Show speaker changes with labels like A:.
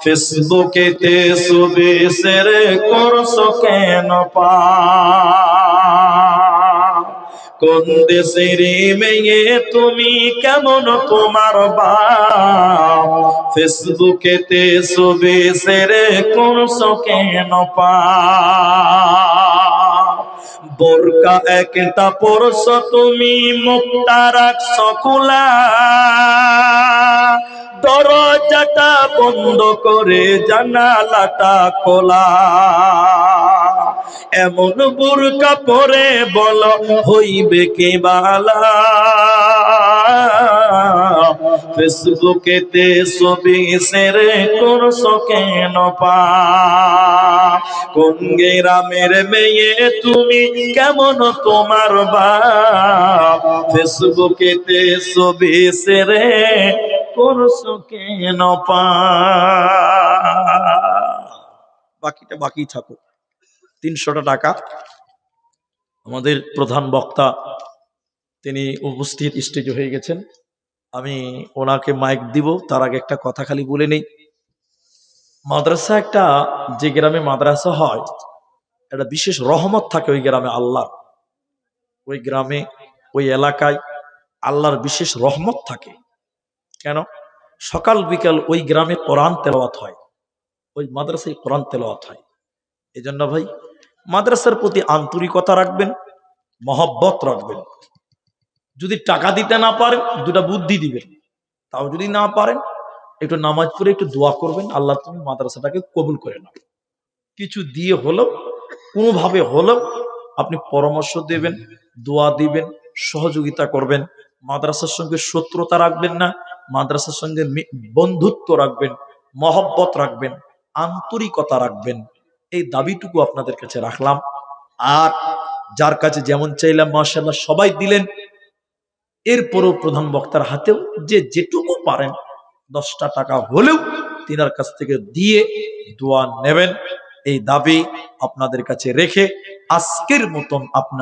A: ফেসবুকেতে ছবি শেয়ার করছো কেন পা? কোন দেশের মেয়ে তুমি, কেমন তোমার বাপ? ফেসবুকেতে ছবি শেয়ার করছো কেন পা? বোরকা একটা পরছো তুমি, মুখটা রাখছো খোলা, দরজাটা বন্ধ করে জানালাটা খোলা। এমন বোরকা পরে বলো হইবে কে বালা? ফেসবুকেতে ছবি শেয়ার করছো কেন পা? কোন গ্রামের মেয়ে তুমি, কেমন তোমার বাপ? ফেসবুকেতে ছবি শেয়ার করছো কেন পা? বাকিটা বাকি থাকুক। 300 টাকা আমাদের প্রধান বক্তা তিনি উপস্থিত স্টেজে হয়ে গেছেন। আমি ওনাকে মাইক দিব, তার আগে একটা কথা খালি বলে নেই। মাদ্রাসা একটা, যে গ্রামে মাদ্রাসা হয় একটা বিশেষ রহমত থাকে ওই গ্রামে, আল্লাহ ওই গ্রামে ওই এলাকায় আল্লাহর বিশেষ রহমত থাকে। কেন? সকাল বিকাল ওই গ্রামে কোরআন তেলাওয়াত হয়, ওই মাদ্রাসায় কোরআন তেলাওয়াত হয়। এই জন্য ভাই মাদ্রাসার প্রতি আন্তরিকতা রাখবেন, মহব্বত রাখবেন। যদি টাকা দিতে না পারেন দুটা বুদ্ধি দিবেন, তাও যদি না পারেন একটু নামাজ পড়ে একটু দোয়া করবেন, আল্লাহ তুমি মাদ্রাসাটাকে কবুল করে নাও। কিছু দিয়ে হলেও, কোনোভাবে হলেও আপনি পরামর্শ দেবেন, দোয়া দিবেন, সহযোগিতা করবেন। মাদ্রাসার সঙ্গে শত্রুতা রাখবেন না, মাদ্রাসার সঙ্গে বন্ধুত্ব রাখবেন, মহব্বত রাখবেন, আন্তরিকতা রাখবেন। এই দাবিটুকু আপনাদের কাছে রাখলাম। আর যার কাছে যেমন চাইলাম মাশাআল্লাহ সবাই দিলেন। এরপরও প্রধান বক্তার হাতেও যে যেটুকু পারেন 10টা টাকা হলেও তিনার কাছ থেকে দিয়ে দোয়া নেবেন, এই দাবি আপনাদের কাছে রেখে আজকের মতন আপনার